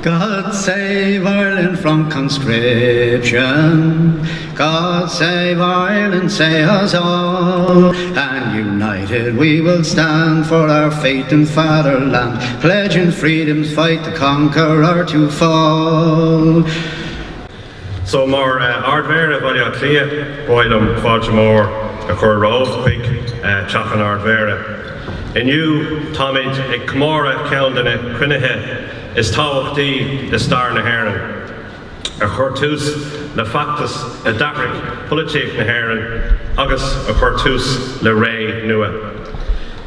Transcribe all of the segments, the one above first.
God save Ireland from conscription. God save Ireland, save us all. And united we will stand for our faith and fatherland, pledging freedom's fight to conquer or to fall. So more ardvera valja clia, boilum fodgemore, a cur rove quick, chafan ardvera. In you, Tomid, a Camora Keldene Crinahe, is Tawach D, the star na Heron. A Curtus, na Factus, a Dabric, Politic na Heron, August, a Curtus, le Ray Nua.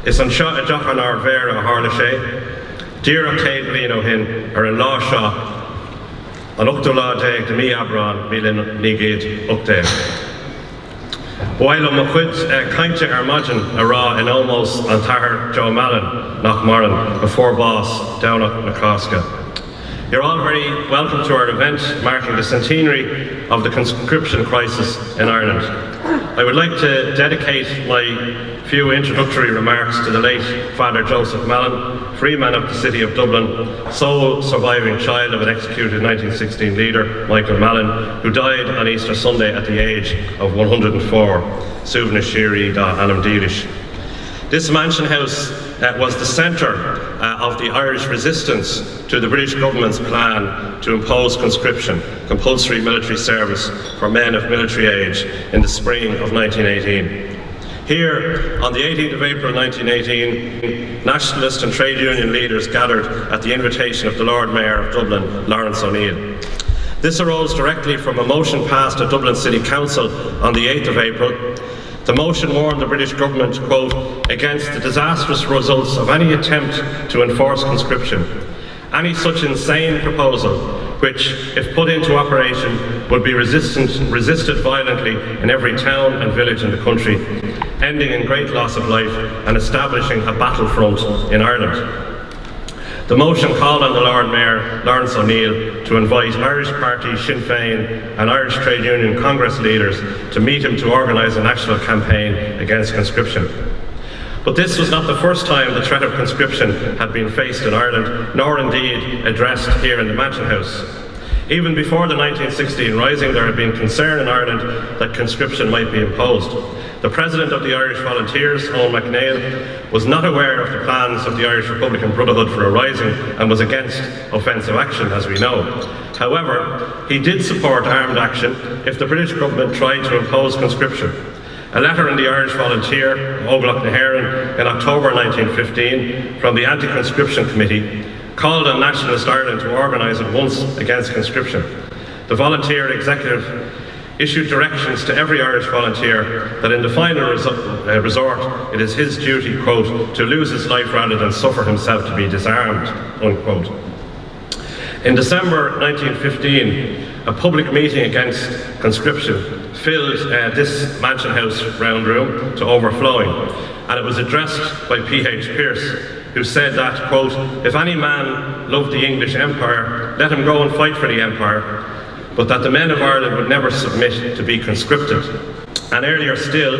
Is an shot a Jafan Ardvera a Harlashe, Dear Octave Lino Hin, or in Law Shaw, an Uctula Dag, the Mi Abron, Milin Nigid Uctave. While I'm a quid, Kaintje Armagin, a raw in almost an Tahar Joe Mallon, Knockmarin, before boss, down at Nacoska. You're all very welcome to our event marking the centenary of the conscription crisis in Ireland. I would like to dedicate my few introductory remarks to the late Father Joseph Mallon, freeman of the city of Dublin, sole surviving child of an executed 1916 leader, Michael Mallon, who died on Easter Sunday at the age of 104. Suvna Shiri da Anam Dilish. This mansion house was the centre of the Irish resistance to the British government's plan to impose conscription, compulsory military service for men of military age in the spring of 1918. Here, on the 18th of April 1918, nationalist and trade union leaders gathered at the invitation of the Lord Mayor of Dublin, Lawrence O'Neill. This arose directly from a motion passed at Dublin City Council on the 8th of April. The motion warned the British government, quote, against the disastrous results of any attempt to enforce conscription. Any such insane proposal, which, if put into operation, would be resisted violently in every town and village in the country, ending in great loss of life and establishing a battlefront in Ireland. The motion called on the Lord Mayor, Lawrence O'Neill, to invite Irish Party, Sinn Féin and Irish Trade Union Congress leaders to meet him to organise a national campaign against conscription. But this was not the first time the threat of conscription had been faced in Ireland, nor indeed addressed here in the Mansion House. Even before the 1916 Rising, there had been concern in Ireland that conscription might be imposed. The President of the Irish Volunteers, Eoin MacNeill, was not aware of the plans of the Irish Republican Brotherhood for a rising and was against offensive action, as we know. However, he did support armed action if the British government tried to impose conscription. A letter in the Irish Volunteer, Óglacht na HÉireann, in October 1915 from the Anti-Conscription Committee called on Nationalist Ireland to organise at once against conscription. The Volunteer Executive issued directions to every Irish volunteer that in the final resort it is his duty, quote, to lose his life rather than suffer himself to be disarmed, unquote. In December 1915, a public meeting against conscription filled this Mansion House round room to overflowing, and it was addressed by P.H. Pearce, who said that, quote, if any man loved the English Empire, let him go and fight for the Empire, but that the men of Ireland would never submit to be conscripted. And earlier still,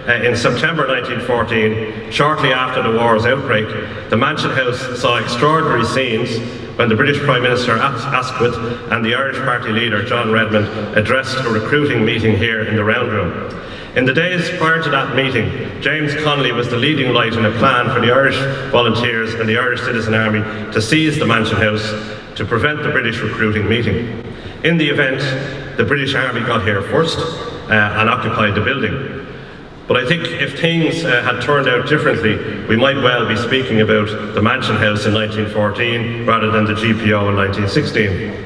in September 1914, shortly after the war's outbreak, the Mansion House saw extraordinary scenes when the British Prime Minister Asquith and the Irish Party leader John Redmond addressed a recruiting meeting here in the Round Room. In the days prior to that meeting, James Connolly was the leading light in a plan for the Irish Volunteers and the Irish Citizen Army to seize the Mansion House to prevent the British recruiting meeting. In the event, the British Army got here first and occupied the building. But I think if things had turned out differently, we might well be speaking about the Mansion House in 1914 rather than the GPO in 1916.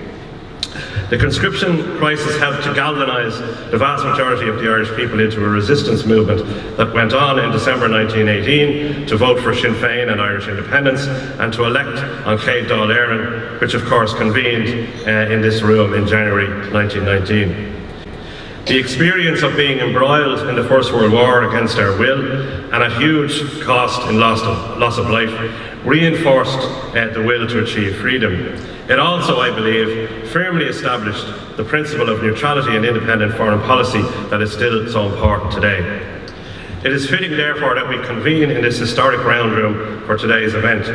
The conscription crisis helped to galvanise the vast majority of the Irish people into a resistance movement that went on in December 1918 to vote for Sinn Féin and Irish independence and to elect An Chéad Dáil Éireann, which of course convened in this room in January 1919. The experience of being embroiled in the First World War against our will and at huge cost in loss of life reinforced the will to achieve freedom. It also, I believe, firmly established the principle of neutrality and independent foreign policy that is still so important today. It is fitting, therefore, that we convene in this historic round room for today's event.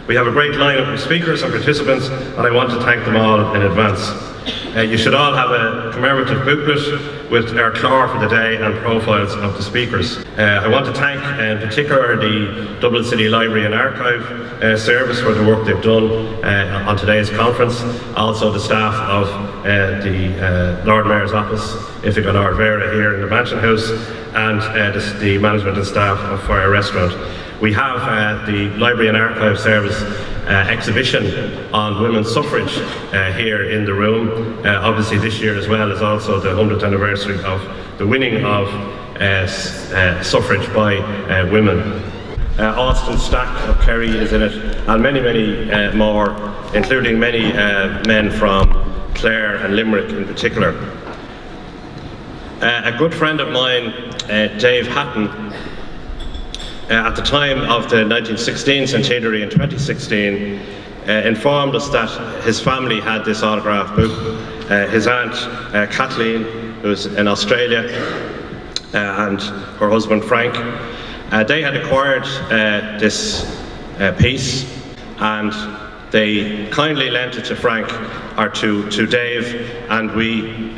We have a great lineup of speakers and participants, and I want to thank them all in advance. You should all have a commemorative booklet with our clár for the day and profiles of the speakers. I want to thank in particular the Dublin City Library and Archive Service for the work they've done on today's conference. Also the staff of the Lord Mayor's Office, Ifig and Ardvera here in the Mansion House, and the management and staff of Fire Restaurant. We have the Library and Archive Service exhibition on women's suffrage here in the room. Obviously this year as well is also the 100th anniversary of the winning of suffrage by women. Austin Stack of Kerry is in it, and many, many more, including many men from Clare and Limerick in particular. A good friend of mine, Dave Hatton, at the time of the 1916 centenary in 2016, informed us that his family had this autograph book. His aunt Kathleen, who's in Australia, and her husband Frank, they had acquired this piece, and they kindly lent it to Frank, or to Dave, and we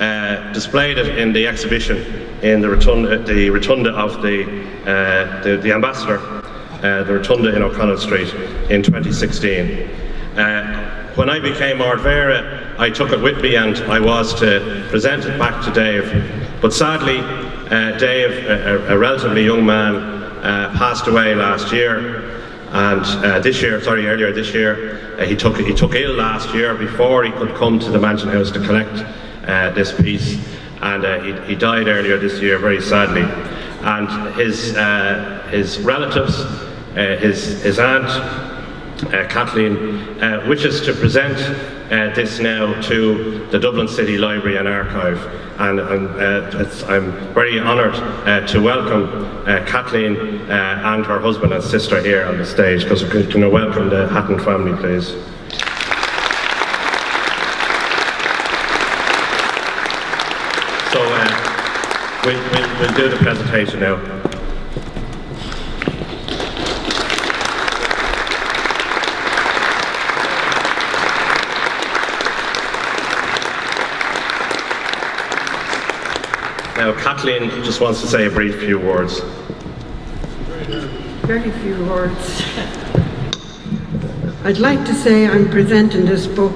displayed it in the exhibition in the rotunda of the Ambassador, the rotunda in O'Connell Street in 2016. When I became Ardvera, I took it with me and I was to present it back to Dave. But sadly, Dave, a relatively young man, passed away last year. And earlier this year, he took ill last year before he could come to the Mansion House to collect this piece, and he died earlier this year, very sadly. And his relatives, his aunt Kathleen, wishes to present this now to the Dublin City Library and Archive, and I'm very honoured to welcome Kathleen and her husband and sister here on the stage. Because can I welcome the Hatton family, please? So we'll do the presentation now. Now, Kathleen just wants to say a brief few words. Very few words. I'd like to say I'm presenting this book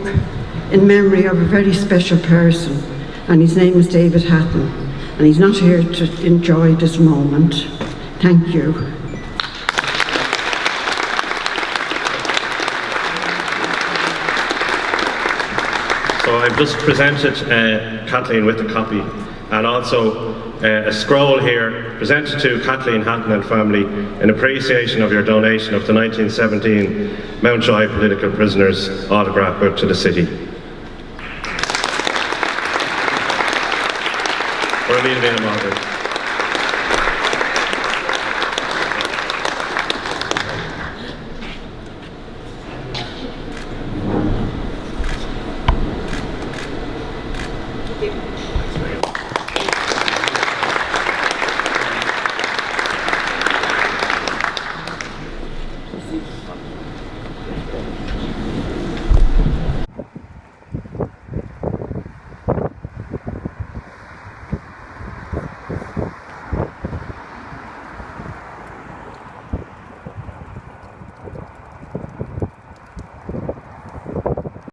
in memory of a very special person, and his name is David Hatton, and he's not here to enjoy this moment. Thank you. So I've just presented Kathleen with a copy, and also a scroll here presented to Kathleen Hatton and family in appreciation of your donation of the 1917 Mountjoy Political Prisoners autograph book to the city. Thank you.